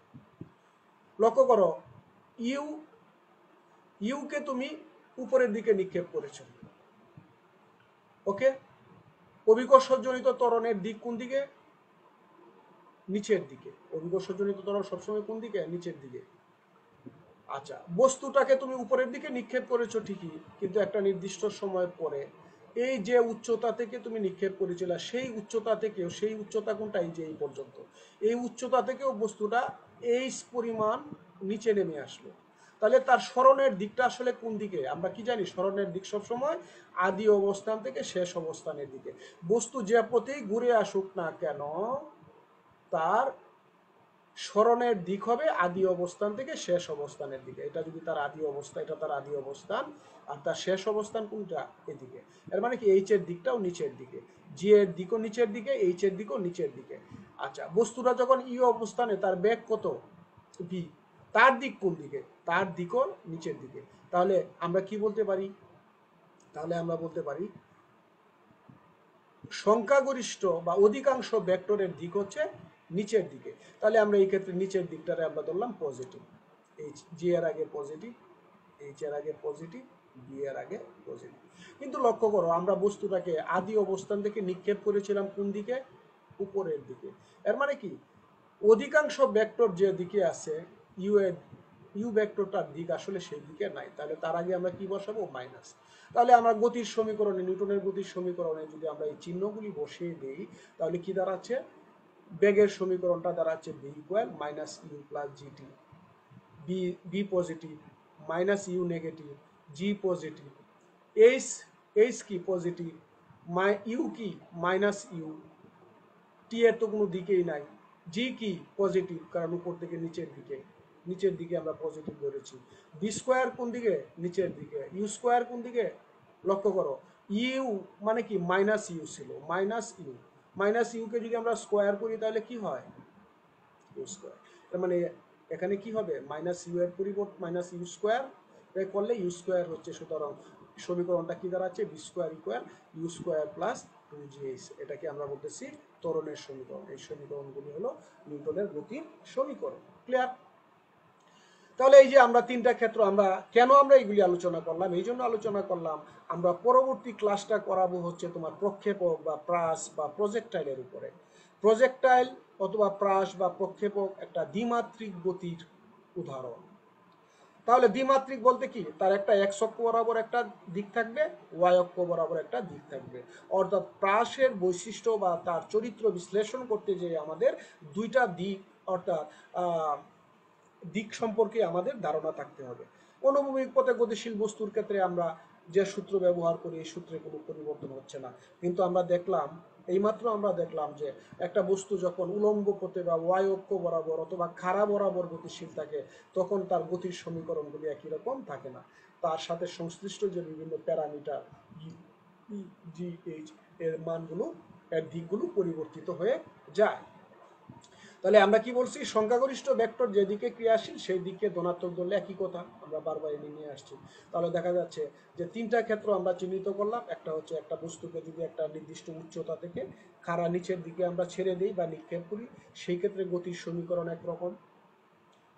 লক্ষ্য করো, ইউ ইউকে তুমি উপরের দিকে নিক্ষেপ করেছো। ওকে, অভিকর্ষজনিত ত্বরণের দিক কোন দিকে, নিচের দিকে। অভিকর্ষজনিত ত্বরণ সবসময় কোন দিকে, নিচের দিকে। আচ্ছা, বস্তুটাকে তুমি উপরের দিকে নিক্ষেপ করেছো ঠিকই, কিন্তু একটা নির্দিষ্ট সময় পরে এই যে উচ্চতা থেকে তুমি নিক্ষেপ করেছিলে সেই উচ্চতা থেকেও, সেই উচ্চতা কোনটা, এই যে এই পর্যন্ত, এই উচ্চতা থেকেও বস্তুটা এই পরিমাণ নিচে নেমে আসলো। তাহলে তার সরণের দিকটা আসলে কোন দিকে? আমরা কি জানি সরণের দিক সবসময় আদি অবস্থান থেকে শেষ অবস্থানের দিকে। বস্তু যে পথেই ঘুরে আসুক না কেন তার সরণের দিক হবে আদি অবস্থান থেকে শেষ অবস্থানের দিকে। এটা যদি তার আদি অবস্থা, এটা তার আদি অবস্থান, আর তার শেষ অবস্থান কোনটা? এদিকে। এর মানে কি এইচ এর দিকটাও নিচের দিকে, জি এর দিকও নিচের দিকে, এইচ এর দিকও নিচের দিকে। আচ্ছা, বস্তুটা যখন ই অবস্থানে তার বেগ কত? ভি। তার দিক কোন দিকে? তার দিকও নিচের দিকে। তাহলে আমরা কি বলতে পারি? তাহলে আমরা বলতে পারি সংখ্যাগরিষ্ঠ বা অধিকাংশ ভেক্টরের দিক হচ্ছে নিচের দিকে। তাহলে আমরা এই ক্ষেত্রে নিচের দিকটারে আমরা ধরলাম পজিটিভ। এইচ জি এর আগে পজিটিভ, এইচ এর আগে পজিটিভ, বি এর আগে পজিটিভ। কিন্তু লক্ষ্য করো আমরা বস্তুটাকে আদি অবস্থান থেকে নিক্ষেপ করেছিলাম কোন দিকে? উপরের দিকে। এর মানে কি অধিকাংশ ভেক্টর যে দিকে আছে ইউ এর ইউ ভেক্টরটার দিক আসলে সেই দিকে নাই। তাহলে তার আগে আমরা কি বসাবো? মাইনাস। তাহলে আমরা গতির সমীকরণে, নিউটনের গতির সমীকরণে যদি আমরা এই চিহ্নগুলি বসিয়ে দিই তাহলে কি দাঁড়াচ্ছে? বেগের সমীকরণটা দাঁড়াচ্ছে v equal minus u plus g t. V v positive, minus u negative, g positive, h h কি পজিটিভ, ইউ কি মাইনাস ইউ, টি এর তো কোনো দিকেই নাই, জি কি পজিটিভ কারণ উপর থেকে নিচের দিকে, নিচের দিকে আমরা পজিটিভ ধরেছি। বি স্কোয়ার কোন দিকে? নিচের দিকে। ইউ স্কোয়ার কোন দিকে? লক্ষ্য করো ইউ মানে কি মাইনাস ইউ ছিল, মাইনাস ইউ, মাইনাস ইউকে যদি আমরা স্কোয়ার করি তাহলে কি হয়? U square. তার মানে এখানে কি হবে? মাইনাস ইউ এর পরিবর্তে মাইনাস ইউ স্কোয়ার করলে ইউ স্কোয়ার হচ্ছে, সুতরাং সমীকরণটা কি দাঁড়াচ্ছে? V square equal you square plus two g h. এটাকে আমরা বলতেছি ত্বরণের সমীকরণ। এই সমীকরণগুলি হলো নিউটনের গতির সমীকরণ। ক্লিয়ার? তাহলে এই যে আমরা তিনটা ক্ষেত্র আমরা কেন আমরা এইগুলি আলোচনা করলাম? এই জন্য আলোচনা করলাম আমরা পরবর্তী ক্লাসটা করাবো হচ্ছে তোমার প্রক্ষেপক বা প্রাস বা প্রজেক্টাইলের উপরে। প্রজেক্টাইল অথবা প্রাস বা প্রক্ষেপক একটা দ্বিমাত্রিক গতির উদাহরণ। তাহলে দ্বিমাত্রিক বলতে কি? তার একটা এক্স অক্ষ বরাবর একটা দিক থাকবে, ওয়াই অক্ষ বরাবর একটা দিক থাকবে। অর্থাৎ প্রাসের বৈশিষ্ট্য বা তার চরিত্র বিশ্লেষণ করতে যে আমাদের দুইটা দিক অর্থাৎ দিক সম্পর্কে আমাদের ধারণা থাকতে হবে। অনুভূমিক পথে গতিশীল বস্তুর ক্ষেত্রে আমরা যে সূত্র ব্যবহার করি এই সূত্রে কোনো পরিবর্তন হচ্ছে না। কিন্তু আমরা দেখলাম, এইমাত্র আমরা দেখলাম যে একটা বস্তু যখন উলম্ব পথে বা ওয়াই অক্ষ বরাবর অথবা খাড়া বরাবর গতিশীল থাকে তখন তার গতির সমীকরণগুলি একই রকম থাকে না। তার সাথে সংশ্লিষ্ট যে বিভিন্ন প্যারামিটার জি এইচ এর মানগুলো, এর দিকগুলো পরিবর্তিত হয়ে যায়। তাহলে আমরা কি বলছি? সংখ্যাগরিষ্ঠ ভেক্টর যেদিকে ক্রিয়াশীল সেই দিকে ধনাত্মক ধরলে একই কথা আমরা বারবার এনে নিয়ে আসছি। তাহলে দেখা যাচ্ছে যে তিনটা ক্ষেত্র আমরা চিহ্নিত করলাম। একটা হচ্ছে একটা বস্তুকে যদি একটা নির্দিষ্ট উচ্চতা থেকে খাড়া নিচের দিকে আমরা ছেড়ে দিই বা নিক্ষেপ করি সেই ক্ষেত্রে গতির সমীকরণ একরকম।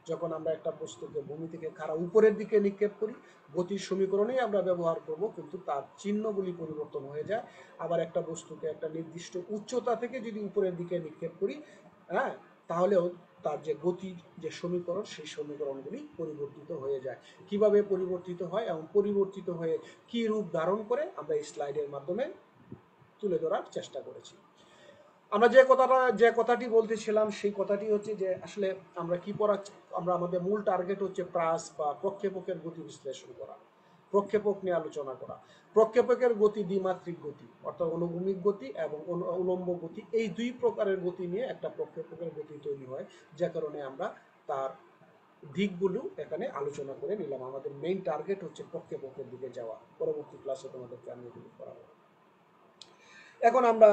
যখন আমরা একটা বস্তুকে ভূমি থেকে খাড়া উপরের দিকে নিক্ষেপ করি গতির সমীকরণেই আমরা ব্যবহার করব, কিন্তু তার চিহ্নগুলি পরিবর্তন হয়ে যায়। আবার একটা বস্তুকে একটা নির্দিষ্ট উচ্চতা থেকে যদি উপরের দিকে নিক্ষেপ করি, হ্যাঁ, তাহলেও তার যে গতির যে সমীকরণ সেই সমীকরণগুলি পরিবর্তিত হয়ে যায়। কিভাবে পরিবর্তিত হয় এবং পরিবর্তিত হয়ে কি রূপ ধারণ করে আমরা এই স্লাইডের মাধ্যমে তুলে ধরার চেষ্টা করেছি। আমরা যে কথাটি বলতেছিলাম সেই কথাটি হচ্ছে যে আসলে আমরা কি পড়াচ্ছি, আমরা আমাদের মূল টার্গেট হচ্ছে প্রাস বা প্রক্ষেপকের গতি বিশ্লেষণ করা, প্রক্ষেপক নিয়ে আলোচনা করা। প্রক্ষেপকের গতি দ্বিমাত্রিক গতি অর্থাৎ অনুভূমিক গতি এবং উলম্ব গতি, এই দুই প্রকারের গতি নিয়ে একটা প্রক্ষেপকের গতি তৈরি হয়, যে কারণে আমরা তার দিকগুলো এখানে আলোচনা করে নিলাম। আমাদের মেইন টার্গেট হচ্ছে প্রক্ষেপকের দিকে যাওয়া। পরবর্তী ক্লাসে তোমাদেরকে আমি এগুলো করাবো। এখন আমরা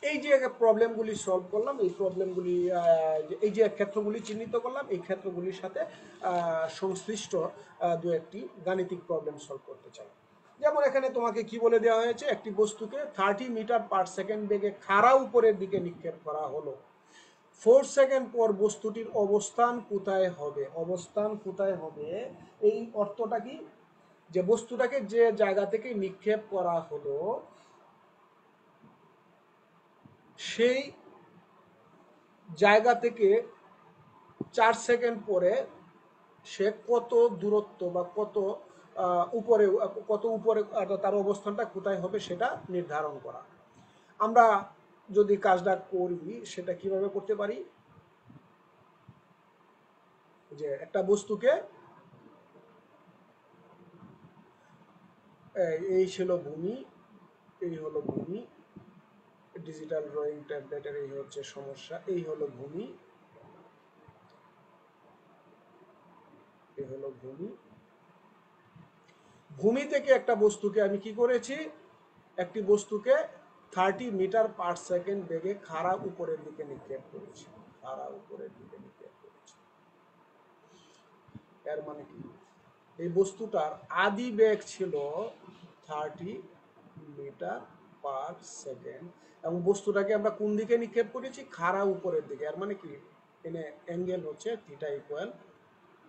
এই যে প্রবলেমগুলি সলভ করলাম, এই প্রবলেমগুলি এই যে ক্ষেত্রগুলি চিহ্নিত করলাম এই ক্ষেত্রগুলির সাথে সংশ্লিষ্ট দু একটি গাণিতিক প্রবলেম সলভ করতে চাই। যেমন এখানে তোমাকে কি বলে দেওয়া হয়েছে? একটি বস্তুকে 30 মিটার পার সেকেন্ড বেগে খাড়া উপরের দিকে নিক্ষেপ করা হলো। 4 সেকেন্ড পর বস্তুটির অবস্থান কোথায় হবে? অবস্থান কোথায় হবে এই অর্থটা কি? যে বস্তুটাকে যে জায়গা থেকে নিক্ষেপ করা হলো সেই জায়গা থেকে 4 সেকেন্ড পরে সে কত দূরত্ব বা কত উপরে তার অবস্থানটা কোথায় হবে সেটা নির্ধারণ করা। আমরা যদি কাজটা করি সেটা কিভাবে করতে পারি? যে একটা বস্তুকে এই ছিল ভূমি, এই হলো ভূমি, ডিজিটাল ড্রয়িং ট্যাবলেটের এই হচ্ছে সমস্যা। এই হলো ভূমি, এই হলো ভূমি। ভূমি থেকে একটা বস্তুকে আমি কি করেছি, একটি বস্তুকে 30 মিটার পার সেকেন্ড বেগে খাড়া উপরের দিকে নিক্ষেপ করেছি, খাড়া উপরের দিকে নিক্ষেপ করেছি। এর মানে কি, এই বস্তুটার আদি বেগ ছিল 30 মিটার পার সেকেন্ড এবং বস্তুটাকে আমরা কোন দিকে নিক্ষেপ করেছি, খাড়া উপরের দিকে। এর মানে কি, এনে অ্যাঙ্গেল হচ্ছে থিটা ইকুয়াল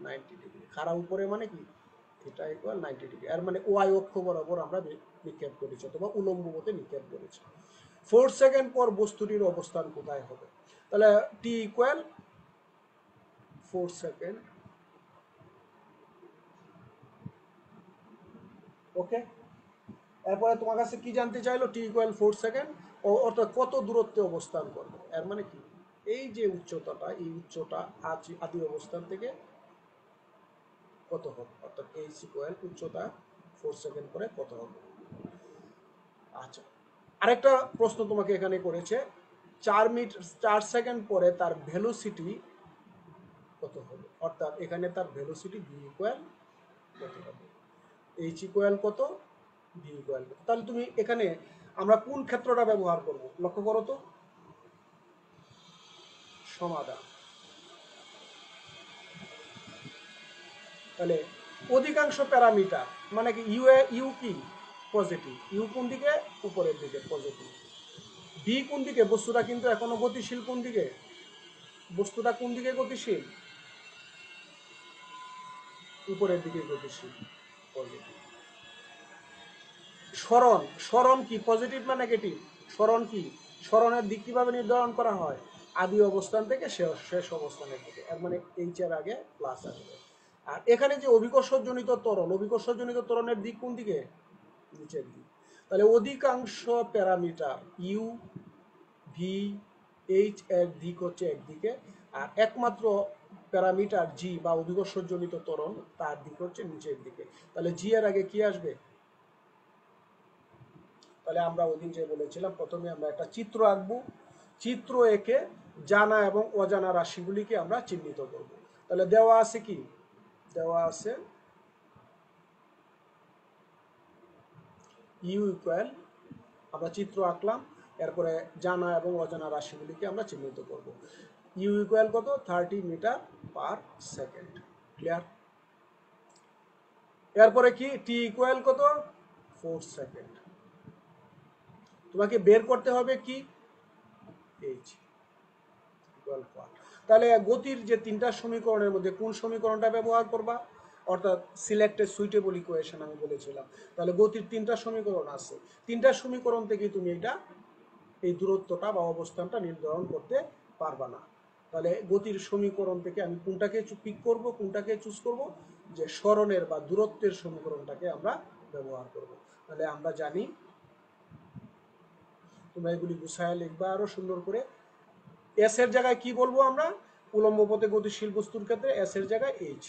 90 ডিগ্রি। খাড়া উপরে মানে কি, থিটা ইকুয়াল 90 ডিগ্রি। এর মানে ওয়াই অক্ষ বরাবর আমরা নিক্ষেপ করেছি অথবা উলম্ব পথে নিক্ষেপ করেছি। 4 সেকেন্ড পর বস্তুটির অবস্থান কোথায় হবে? তাহলে টি ইকুয়াল 4 সেকেন্ড। ওকে, এরপরে তোমার কাছে কি জানতে চাইলো, টি ইকুয়াল 4 সেকেন্ড, অর্থাৎ কত দূরত্বে অবস্থান করবে। এর মানে কি, এই যে উচ্চতাটা, এই উচ্চতা আদি অবস্থান থেকে কত হবে, অর্থাৎ এইচ ইকুয়াল উচ্চতা 4 সেকেন্ড পরে কত হবে। আচ্ছা, আরেকটা প্রশ্ন তোমাকে এখানে করেছে, 4 সেকেন্ড পরে তার ভেলোসিটি কত হবে, অর্থাৎ এখানে তার ভেলোসিটি ভি ইকুয়াল কত হবে, এইচ ইকুয়াল কত, ভি ইকুয়াল কত। তাহলে তুমি এখানে আমরা কোন ক্ষেত্রটা ব্যবহার করব, লক্ষ্য করো তো। সমাধান, তাহলে অধিকাংশ প্যারামিটার মানে কি, ইউ কি পজিটিভ, ইউ কোন দিকে, উপরের দিকে পজিটিভ। ভি কোন দিকে, বস্তুটা কিন্তু এখনো গতিশীল, কোন দিকে, বস্তুটা কোন দিকে গতিশীল, উপরের দিকে গতিশীল, পজিটিভ। সরণ, সরণ কি পজিটিভ না নেগেটিভ, সরণ কি, সরণের দিক কিভাবে নির্ধারণ করা হয়, আদি অবস্থান থেকে শেষ অবস্থানের দিকে। এর মানে এইচ এর আগে প্লাস আসবে। আর এখানে যে অভিকর্ষজনিত ত্বরণ, অভিকর্ষজনিত ত্বরণের দিক কোন দিকে, নিচের দিক। তাহলে অধিকাংশ প্যারামিটার ইউ, ভি, এইচ এর দিক হচ্ছে একদিকে, আর একমাত্র প্যারামিটার জি বা অভিকর্ষজনিত ত্বরণ তার দিক হচ্ছে নিচের দিকে। তাহলে জি এর আগে কি আসবে, তাহলে আমরা ওই দিন যে বলেছিলাম, প্রথমে আমরা একটা চিত্র আঁকবো, চিত্র এঁকে জানা এবং অজানা রাশিগুলিকে আমরা চিহ্নিত করব। তাহলে দেওয়া আছে কি, দেওয়া আছে ইউ ইকুয়াল, আমরা চিত্র আঁকলাম, এরপরে জানা এবং অজানা রাশিগুলিকে আমরা চিহ্নিত করব। ইউ ইকুয়াল কত, 30 মিটার পার সেকেন্ড, ক্লিয়ার। এরপরে কি, টি ইকুয়াল কত, 4 সেকেন্ড। তোমাকে বের করতে হবে কি, এইচ ইকুয়াল 4। তাহলে গতির যে তিনটা সমীকরণের মধ্যে কোন সমীকরণটা ব্যবহার করবা, অর্থাৎ সিলেক্টেড সুইটেবল ইকুয়েশন আমি বলেছিলাম। তাহলে গতির তিনটা সমীকরণ আছে, তিনটা সমীকরণ থেকে তুমি এটা, এই দূরত্বটা বা অবস্থানটা নির্ধারণ করতে পারবা না। তাহলে গতির সমীকরণ থেকে আমি কোনটাকে পিক করব, কোনটাকে চুজ করব, যে সরণের বা দূরত্বের সমীকরণটাকে আমরা ব্যবহার করব। তাহলে আমরা জানি, তোমরা এগুলি গুছায় লিখবা আরো সুন্দর করে। এস এর জায়গায় কি বলবো আমরা, উলম্ব পথে গতিশীল বস্তুর ক্ষেত্রে এস এর জায়গায় এইচ,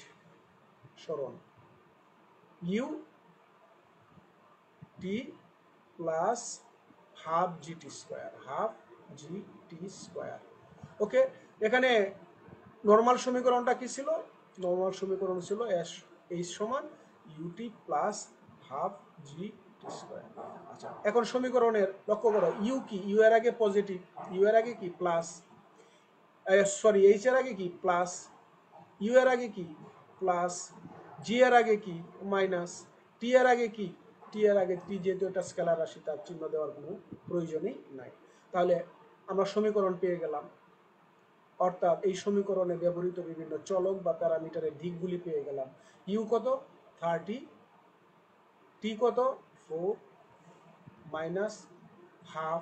সরণ, ইউ টি প্লাস হাফ জি টি স্কোয়ার, হাফ জি টি স্কোয়ার। ওকে, এখানে নর্মাল সমীকরণটা কি ছিল, নর্মাল সমীকরণ ছিল এস এইচ সমান ইউটি প্লাস হাফ জি টি স্কোয়ার। আচ্ছা, এখন সমীকরণের লক্ষ্য করো, ইউ কি, ইউ এর আগে পজিটিভ, ইউ এর আগে কি প্লাস, সরি এইচ এর আগে কি প্লাস, ইউ এর আগে কি প্লাস, জি এর আগে কি মাইনাস, টি এর আগে কি, টি এর আগে টি যেহেতু এটা স্কেলার রাশি তার চিহ্ন দেওয়ার কোনো প্রয়োজনই নাই। তাহলে আমরা সমীকরণ পেয়ে গেলাম, অর্থাৎ এই সমীকরণে ব্যবহৃত বিভিন্ন চলক বা প্যারামিটারের দিকগুলি পেয়ে গেলাম। ইউ কত 30, টি কত 4 মাইনাস হাফ,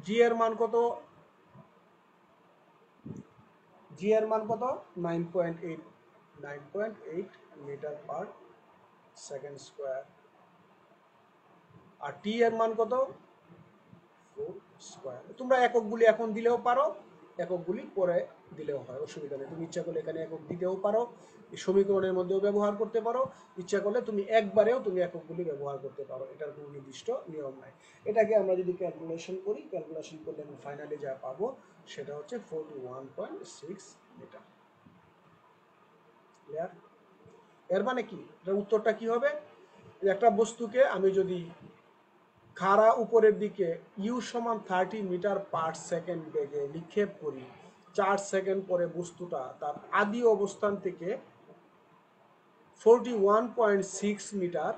জি এর মান কত, জি এর মান কত 9.8, 9.8 মিটার পার সেকেন্ড স্কোয়ার, আর টি এর মান কত 4 স্কোয়ার। তোমরা এককগুলি এখন দিলেও পারো, এককগুলি পরে দিলেও হয়, অসুবিধা নেই। তুমি ইচ্ছা করলে এখানে একক দিতেও পারো, এই সমীকরণের মধ্যেও ব্যবহার করতে পারো, ইচ্ছা করলে তুমি একবারেও তুমি এককগুলি ব্যবহার করতে পারো, এটার কোনো নির্দিষ্ট নিয়ম নাই। এটাকে আমরা যদি ক্যালকুলেশন করি, ক্যালকুলেশন করলে আমি ফাইনালি যা পাবো সেটা হচ্ছে 41.6 মিটার। ক্লিয়ার? এর মানে কি, এটার উত্তরটা কি হবে, একটা বস্তুকে আমি যদি খাড়া উপরের দিকে ইউ সমান 30 মিটার পার সেকেন্ড বেগে নিক্ষেপ করি, 4 সেকেন্ড পরে বস্তুটা তার আদি অবস্থান থেকে 41.6 মিটার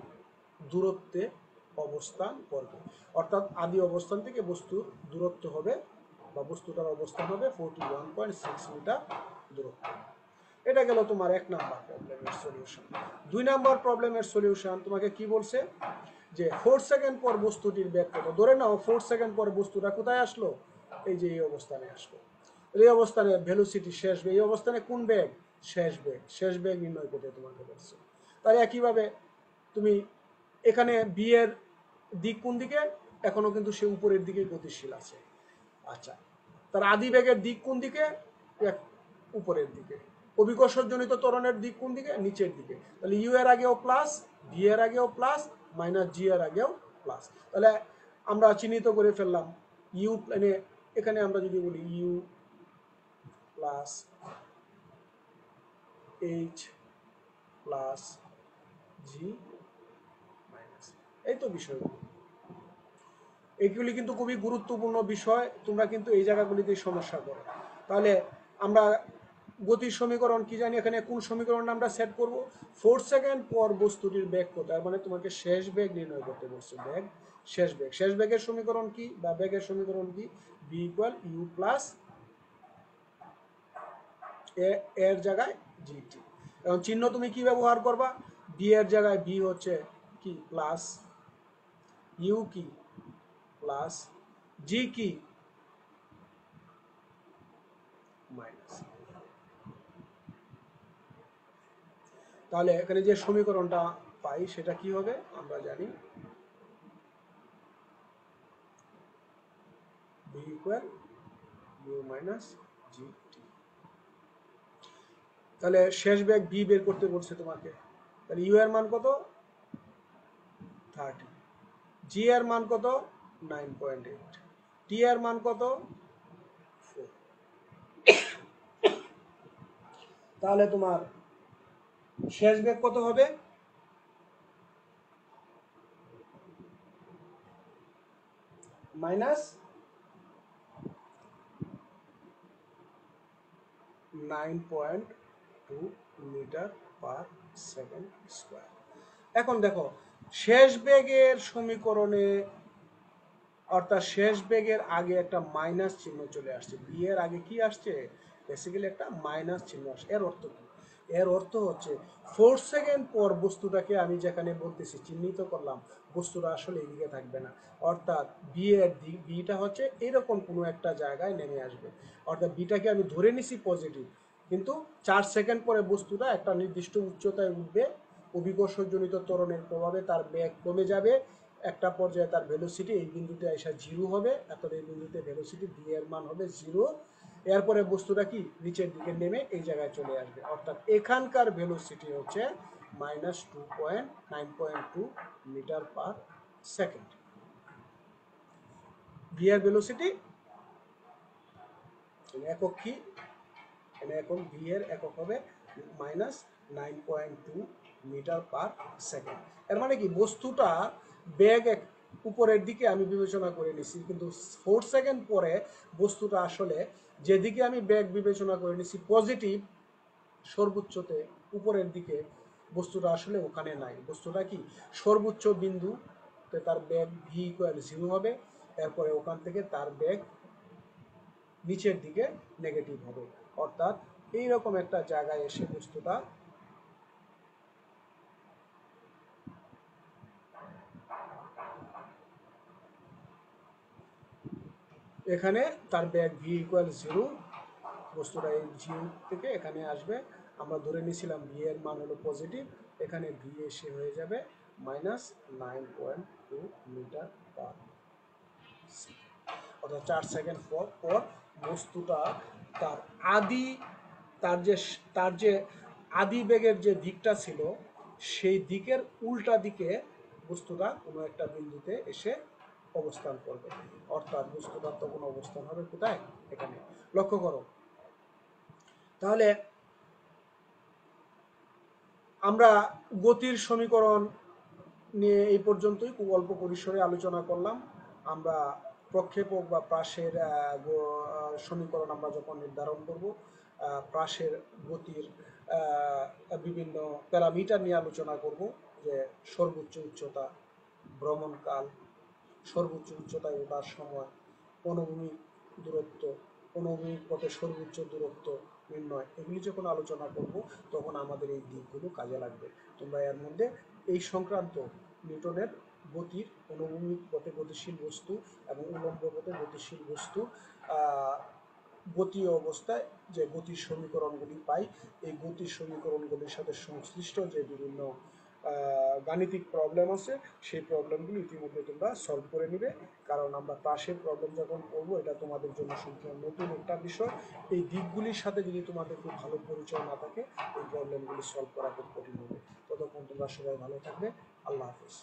দূরত্বে অবস্থান করবে। অর্থাৎ আদি অবস্থান থেকে বস্তুর দূরত্ব হবে বা বস্তুটার অবস্থান হবে 41.6 মিটার দূরত্ব। এটা গেল তোমার 1 নাম্বার প্রবলেমের সলিউশন। 2 নাম্বার প্রবলেমের সলিউশন তোমাকে কি বলছে, যে 4 সেকেন্ড পর বস্তুটির বেগ কত। ধরে নাও 4 সেকেন্ড পর বস্তুটা কোথায় আসলো, এই যে এই অবস্থানে আসলো। এই অবস্থানে ভেলোসিটি শেষ বেগ, এই অবস্থানে কোন বেগ, শেষ বেগ। শেষ বেগ নির্ণয় করতে তোমাকে বলছে। তাই একইভাবে তুমি এখানে বি এর দিক কোন দিকে, এখনো কিন্তু সে উপরের দিকে গতিশীল আছে। আচ্ছা, তার আদি বেগের দিক কোন দিকে, উপরের দিকে। অভিকর্ষজনিত ত্বরণের দিক কোন দিকে, নিচের দিকে। তাহলে ইউ এর আগেও প্লাস, ভি এর আগেও প্লাস, মাইনাস জি এর আগেও প্লাস। তাহলে আমরা চিহ্নিত করে ফেললাম ইউ, মানে এখানে আমরা যদি বলি u plus h plus g minus, এই তো বিষয়গুলো। এইগুলি কিন্তু খুবই গুরুত্বপূর্ণ বিষয়, তোমরা কিন্তু এই জায়গাগুলিতে সমস্যা করো। তাহলে আমরা গতির সমীকরণ কি জানি, এখানে কোন সমীকরণটা আমরা সেট করব, 4 সেকেন্ড পর বস্তুটির বেগ কত, তার মানে তোমাকে শেষ বেগ নির্ণয় করতে বলছে। বেগ, শেষ বেগ। শেষ বেগের সমীকরণ কি বা বেগের সমীকরণ কি, বি ইকুয়াল ইউ প্লাস এর জায়গায় জিটি। এখন চিহ্ন তুমি কি ব্যবহার করবা, বি এর জায়গায় বি হচ্ছে কি প্লাস, ইউ কি প্লাস, জি কি মাইনাস। তাহলে এখানে যে সমীকরণটা পাই সেটা কি হবে, আমরা জানি বি ইকুয়াল ইউ মাইনাস জি টি। তাহলে শেষ বেগ বি বের করতে বলছে তোমাকে। তাহলে ইউ এর মান কত, 30, জি এর মান কত, 9.8, টি এর মান কত, 4। তাহলে তোমার শেষ বেগ কত হবে, minus 9.2 metre per second square. এখন দেখো শেষ বেগের সমীকরণে, অর্থাৎ শেষ বেগের আগে একটা মাইনাস চিহ্ন চলে আসছে, বি এর আগে কি আসছে, বেসিক্যালি একটা মাইনাস চিহ্ন আসছে। এর অর্থ কি, এর অর্থ হচ্ছে 4 সেকেন্ড পর বস্তুটাকে আমি যেখানে বলতেছি চিহ্নিত করলাম, বস্তুটা আসলে এইদিকে থাকবে না। অর্থাৎ বি এর দিক, বিটা হচ্ছে এরকম কোনো একটা জায়গায় নেমে আসবে। অর্থাৎ বিটাকে আমি ধরে নিছি পজিটিভ, কিন্তু 4 সেকেন্ড পরে বস্তুটা একটা নির্দিষ্ট উচ্চতায় উঠবে, অভিকর্ষজনিত ত্বরণের প্রভাবে তার বেগ কমে যাবে, একটা পর্যায়ে তার ভেলোসিটি এই বিন্দুতে এসে জিরো হবে। এত এই বিন্দুতে ভেলোসিটি ভি এর মান হবে জিরো। এরপরে বস্তুটা কি নিচের দিকে নেমে এই জায়গায় চলে আসবে। অর্থাৎ এখানকার ভেলোসিটি হচ্ছে minus 9.2 metre per second. V এর ভেলোসিটি একক কি, এখন ভি এর একক হবে মাইনাস 9.2 মিটার পার সেকেন্ড। এর মানে কি, বস্তুটা বেগ উপরের দিকে আমি বিবেচনা করে নিছি, কিন্তু 4 সেকেন্ড পরে বস্তুটা আসলে যেদিকে আমি বেগ বিবেচনা করে নিছি পজিটিভ সর্বোচ্চতে উপরের দিকে, বস্তুটা আসলে ওখানে নাই। বস্তুটা কি সর্বোচ্চ বিন্দুতে তার বেগ ভি ইকুয়াল 0 হবে, এরপরে ওখান থেকে তার বেগ নিচের দিকে নেগেটিভ হবে। অর্থাৎ এইরকম একটা জায়গায় এসে বস্তুটা এখানে তার বেগ ভি ইকুয়াল 0, বস্তুটা এই জিরো থেকে এখানে আসবে। আমরা ধরে নিয়েছিলাম ভি এর মান হলো পজিটিভ, এখানে ভি এসে হয়ে যাবে মাইনাস 9.2 মিটার পার সেকেন্ড। অর্থাৎ 4 সেকেন্ড পর পর বস্তুটা তার আদি তার যে আদি বেগের যে দিকটা ছিল সেই দিকের উল্টা দিকে বস্তুটা কোনো একটা বিন্দুতে এসে অবস্থান করবে, অর্থাৎ বস্তুটার তখন অবস্থান হবে কোথায়, এখানে। লক্ষ্য করো তাহলে আমরা গতির সমীকরণ নিয়ে এই পর্যন্তই খুব অল্প পরিসরে আলোচনা করলাম। আমরা প্রক্ষেপক বা প্রাসের সমীকরণ আমরা যখন নির্ধারণ করব, প্রাসের গতির বিভিন্ন প্যারামিটার নিয়ে আলোচনা করব, যে সর্বোচ্চ উচ্চতা, ভ্রমণকাল, সর্বোচ্চ উচ্চতায় ওঠার সময়, অনুভূমিক দূরত্ব, অনুভূমিক পথে সর্বোচ্চ দূরত্ব নির্ণয়, এগুলি যখন আলোচনা করব তখন আমাদের এই দিকগুলো কাজে লাগবে। তোমরা এর মধ্যে এই সংক্রান্ত নিউটনের গতির, অনুভূমিক পথে গতিশীল বস্তু এবং উলম্ব পথে গতিশীল বস্তু গতীয় অবস্থায় যে গতির সমীকরণগুলি পাই, এই গতির সমীকরণগুলির সাথে সংশ্লিষ্ট যে বিভিন্ন গাণিতিক প্রবলেম আছে সেই প্রবলেমগুলি ইতিমধ্যে তোমরা সলভ করে নিবে, কারণ আমরা পাশের প্রবলেম যখন করবো এটা তোমাদের জন্য সম্পূর্ণ নতুন একটা বিষয়। এই দিকগুলির সাথে যদি তোমাদের খুব ভালো পরিচয় না থাকে এই প্রবলেমগুলি সলভ করা খুব কঠিন হবে। ততক্ষণ তোমরা সবাই ভালো থাকবে। আল্লাহ হাফিজ।